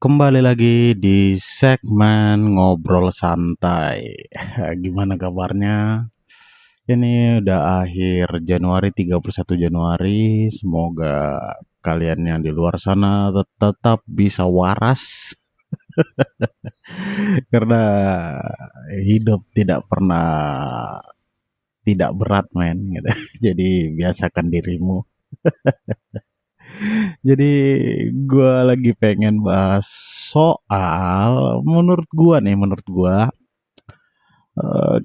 Kembali lagi di segmen ngobrol santai. Gimana kabarnya? Ini udah akhir Januari, 31 Januari. Semoga kalian yang di luar sana tetap bisa waras karena hidup tidak pernah tidak berat, men, gitu. Jadi biasakan dirimu. Jadi gua lagi pengen bahas soal menurut gua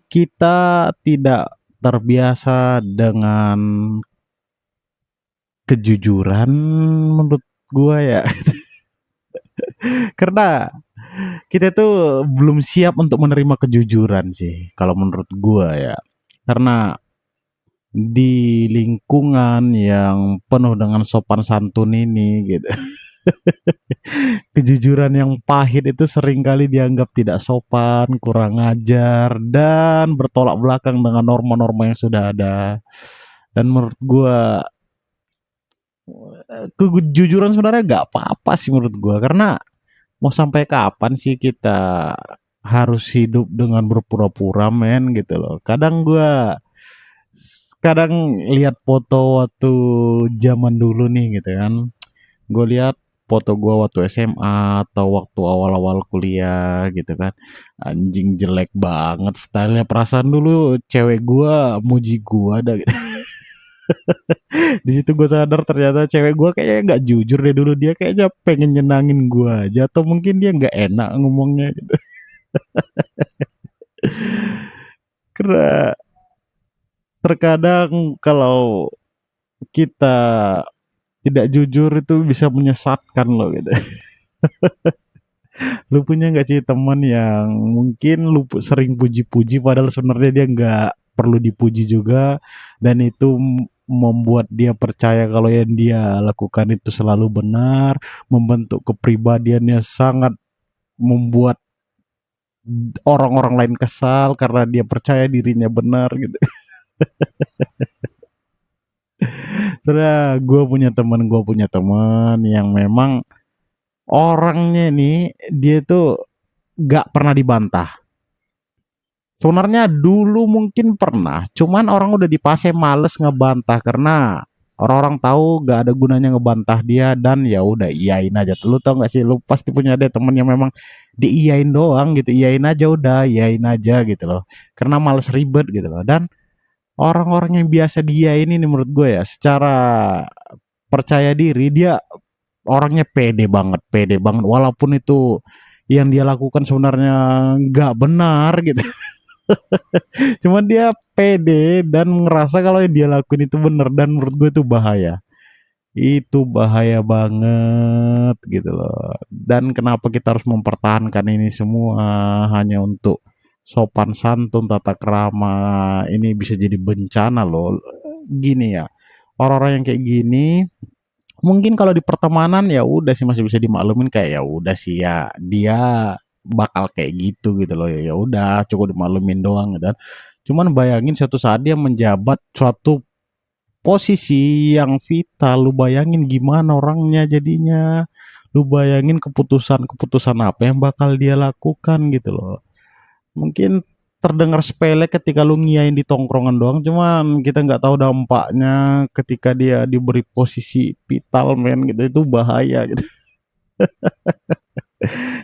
kita tidak terbiasa dengan kejujuran menurut gua ya. Karena kita tuh belum siap untuk menerima kejujuran sih kalau menurut gua ya. Karena di lingkungan yang penuh dengan sopan santun ini gitu. Kejujuran yang pahit itu seringkali dianggap tidak sopan, kurang ajar, dan bertolak belakang dengan norma-norma yang sudah ada. Dan menurut gua kejujuran sebenarnya gak apa-apa sih menurut gua, karena mau sampai kapan sih kita harus hidup dengan berpura-pura, men, gitu loh. Kadang lihat foto waktu zaman dulu nih gitu kan. Gue lihat foto gue waktu SMA atau waktu awal-awal kuliah gitu kan. Anjing jelek banget stylenya. Perasaan dulu cewek gue muji gue ada gitu. Di situ gue sadar ternyata cewek gue kayaknya nggak jujur deh dulu, dia kayaknya pengen nyenangin gue aja atau mungkin dia nggak enak ngomongnya gitu. Karena terkadang kalau kita tidak jujur itu bisa menyesatkan loh gitu. Lu punya nggak sih teman yang mungkin lu sering puji-puji padahal sebenarnya dia nggak perlu dipuji juga, dan itu membuat dia percaya kalau yang dia lakukan itu selalu benar, membentuk kepribadiannya sangat, membuat orang-orang lain kesal karena dia percaya dirinya benar gitu. Soalnya gue punya teman yang memang orangnya nih dia tuh gak pernah dibantah. Sebenarnya dulu mungkin pernah, cuman orang udah di fase males ngebantah karena orang-orang tahu gak ada gunanya ngebantah dia, dan ya udah iyain aja. Lu tau gak sih, lu pasti punya ada temen yang memang diiyain doang gitu, iyain aja udah, iyain aja gitu loh. Karena males ribet gitu loh. Dan orang-orang yang biasa diiyain ini menurut gue ya, secara percaya diri dia orangnya pede banget walaupun itu yang dia lakukan sebenarnya nggak benar gitu. Cuman dia pede dan ngerasa kalau yang dia lakuin itu benar, dan menurut gue itu bahaya. Itu bahaya banget gitu loh. Dan kenapa kita harus mempertahankan ini semua hanya untuk sopan santun, tata krama, ini bisa jadi bencana loh. Gini ya, orang-orang yang kayak gini mungkin kalau di pertemanan ya udah sih masih bisa dimaklumin, kayak ya udah sih ya dia bakal kayak gitu loh, ya udah cukup dimaklumin doang gitu kan. Cuman bayangin suatu saat dia menjabat suatu posisi yang vital, lu bayangin gimana orangnya jadinya, lu bayangin keputusan-keputusan apa yang bakal dia lakukan gitu loh. Mungkin terdengar sepele ketika lu ngiyain di tongkrongan doang, cuman kita nggak tahu dampaknya ketika dia diberi posisi vital, men, gitu, itu bahaya gitu.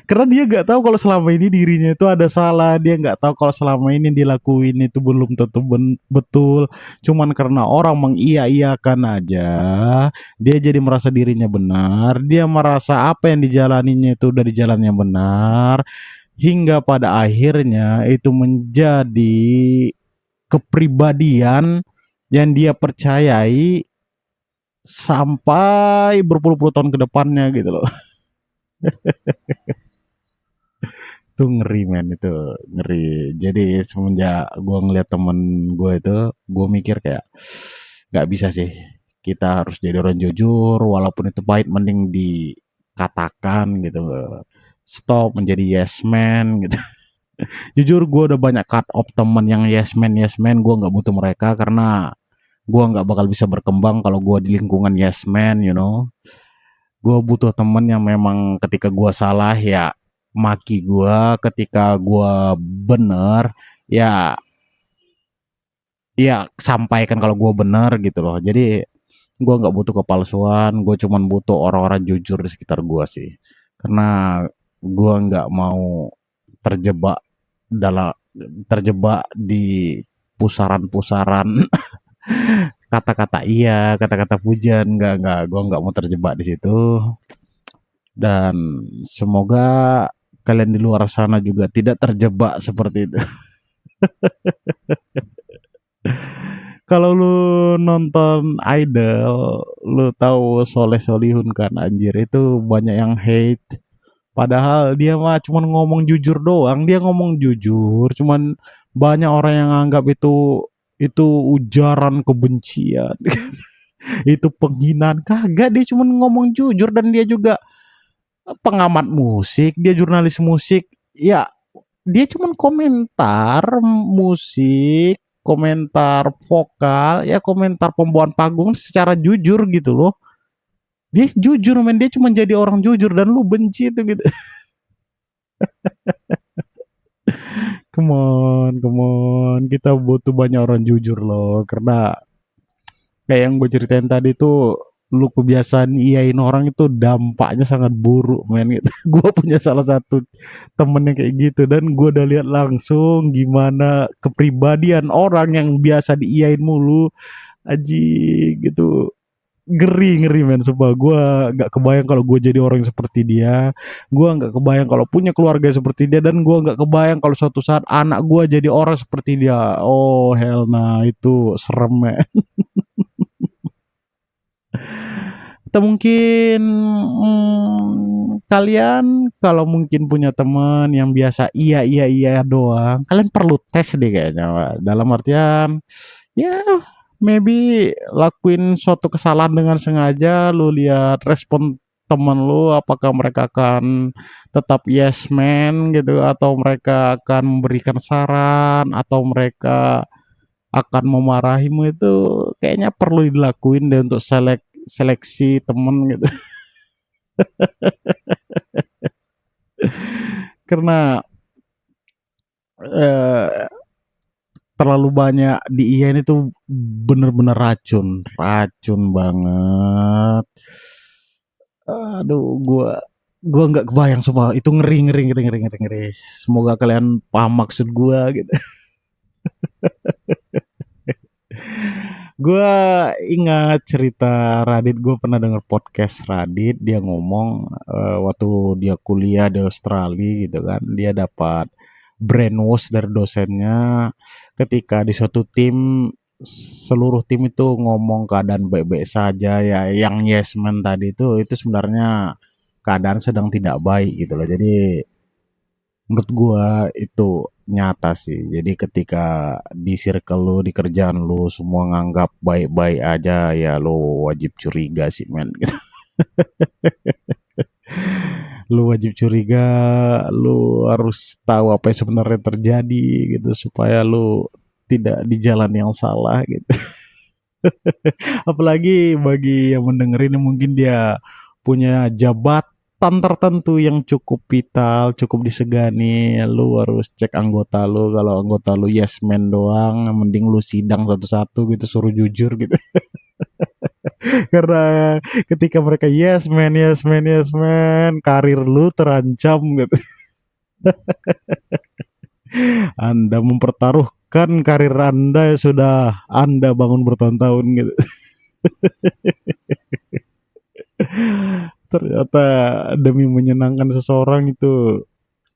Karena dia nggak tahu kalau selama ini dirinya itu ada salah, dia nggak tahu kalau selama ini dilakuin itu belum tentu betul, cuman karena orang mengiya-iyakan aja dia jadi merasa dirinya benar, dia merasa apa yang dijalaninya itu udah di jalan yang benar, hingga pada akhirnya itu menjadi kepribadian yang dia percayai sampai berpuluh-puluh tahun ke depannya gitu loh. Itu ngeri, men, itu ngeri. Jadi semenjak gue ngeliat temen gue itu, gue mikir kayak nggak bisa sih, kita harus jadi orang jujur walaupun itu pahit, mending dikatakan gitu. Stop menjadi yes man gitu. Jujur gue udah banyak cut off temen yang yes man, gue nggak butuh mereka karena gue nggak bakal bisa berkembang kalau gue di lingkungan yes man, you know. Gue butuh temen yang memang ketika gue salah ya maki gue, ketika gue bener ya ya sampaikan kalau gue bener gitu loh. Jadi gue nggak butuh kepalsuan, gue cuman butuh orang-orang jujur di sekitar gue sih. Karena gue nggak mau terjebak dalam terjebak di pusaran-pusaran kata-kata iya, kata-kata pujian, nggak, gue nggak mau terjebak di situ. Dan semoga kalian di luar sana juga tidak terjebak seperti itu. Kalau lu nonton Idol, lu tahu Soleh Solihun kan anjir itu banyak yang hate. Padahal dia mah cuman ngomong jujur doang, dia ngomong jujur, cuman banyak orang yang anggap itu ujaran kebencian, itu penghinaan. Kagak, dia cuman ngomong jujur dan dia juga pengamat musik, dia jurnalis musik. Ya, dia cuman komentar musik, komentar vokal, ya komentar pembawaan panggung secara jujur gitu loh. Dia jujur men, dia cuma jadi orang jujur dan lu benci itu gitu. Come on, kita butuh banyak orang jujur loh. Karena kayak yang gue ceritain tadi tuh, lu kebiasaan iyain orang itu dampaknya sangat buruk men gitu. Gue punya salah satu temen yang kayak gitu dan gue udah lihat langsung gimana kepribadian orang yang biasa diiyain mulu aji gitu. Ngeri men, sumpah gue gak kebayang kalau gue jadi orang seperti dia. Gue gak kebayang kalau punya keluarga seperti dia, dan gue gak kebayang kalau suatu saat anak gue jadi orang seperti dia. Oh hell nah, itu serem men. Atau mungkin kalian kalau mungkin punya teman yang biasa iya iya iya doang, kalian perlu tes deh kayaknya. Dalam artian ya maybe lakuin suatu kesalahan dengan sengaja, lu lihat respon teman lu apakah mereka akan tetap yes man gitu, atau mereka akan memberikan saran, atau mereka akan memarahimu. Itu kayaknya perlu dilakuin deh untuk seleksi temen gitu. Karena eh, terlalu banyak diiyain itu bener-bener racun banget. Aduh, gua nggak kebayang semua itu, ngeri ngeri ngeri ngeri ngeri ngeri. Semoga kalian paham maksud gua gitu. Gua ingat cerita Radit, gue pernah denger podcast Radit, dia ngomong waktu dia kuliah di Australia gitu kan, dia dapat brainwash dari dosennya ketika di suatu tim, seluruh tim itu ngomong keadaan baik-baik saja ya, yang yes man tadi itu sebenarnya keadaan sedang tidak baik gitu loh. Jadi menurut gua itu nyata sih. Jadi ketika di circle lu, di kerjaan lu semua nganggap baik-baik aja, ya lu wajib curiga sih men gitu. Lu wajib curiga, lu harus tahu apa yang sebenarnya terjadi gitu supaya lu tidak di jalan yang salah gitu. Apalagi bagi yang mendengarin yang mungkin dia punya jabatan tertentu yang cukup vital, cukup disegani, lu harus cek anggota lu. Kalau anggota lu yes man doang, mending lu sidang satu-satu gitu, suruh jujur gitu. Karena ketika mereka yes man, yes man, yes man, karir lu terancam gitu. Anda mempertaruhkan karir Anda yang sudah Anda bangun bertahun-tahun gitu. Ternyata demi menyenangkan seseorang itu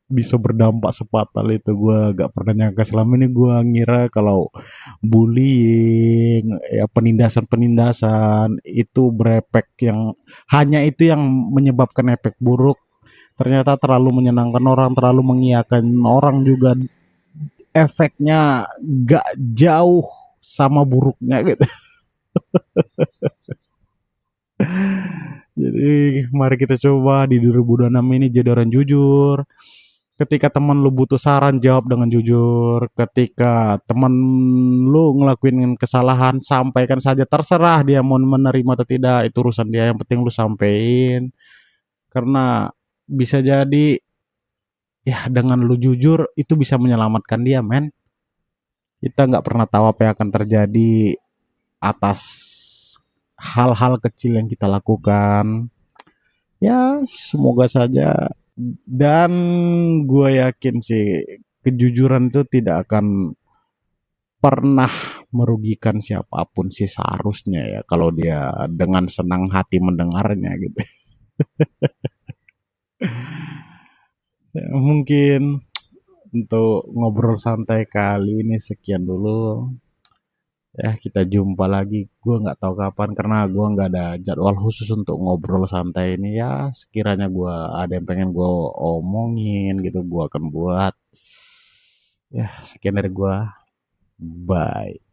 bisa berdampak sefatal itu. Gue gak pernah nyangka. Selama ini gue ngira kalau bullying, ya penindasan itu berefek, yang hanya itu yang menyebabkan efek buruk. Ternyata terlalu menyenangkan orang, terlalu mengiyakan orang juga efeknya gak jauh sama buruknya gitu. Jadi mari kita coba di 2026 ini jadi orang jujur. Ketika teman lu butuh saran, jawab dengan jujur. Ketika teman lu ngelakuin kesalahan, sampaikan saja, terserah dia mau menerima atau tidak, itu urusan dia, yang penting lu sampein. Karena bisa jadi ya dengan lu jujur itu bisa menyelamatkan dia, men. Kita nggak pernah tahu apa yang akan terjadi atas hal-hal kecil yang kita lakukan. Ya, semoga saja. Dan gue yakin sih kejujuran itu tidak akan pernah merugikan siapapun sih seharusnya ya, kalau dia dengan senang hati mendengarnya gitu. Ya, mungkin untuk ngobrol santai kali ini sekian dulu. Ya, kita jumpa lagi. Gue nggak tahu kapan karena gue nggak ada jadwal khusus untuk ngobrol santai ini. Ya, sekiranya gue ada yang pengen gue omongin gitu, gue akan buat. Ya, sekian dari gue. Bye.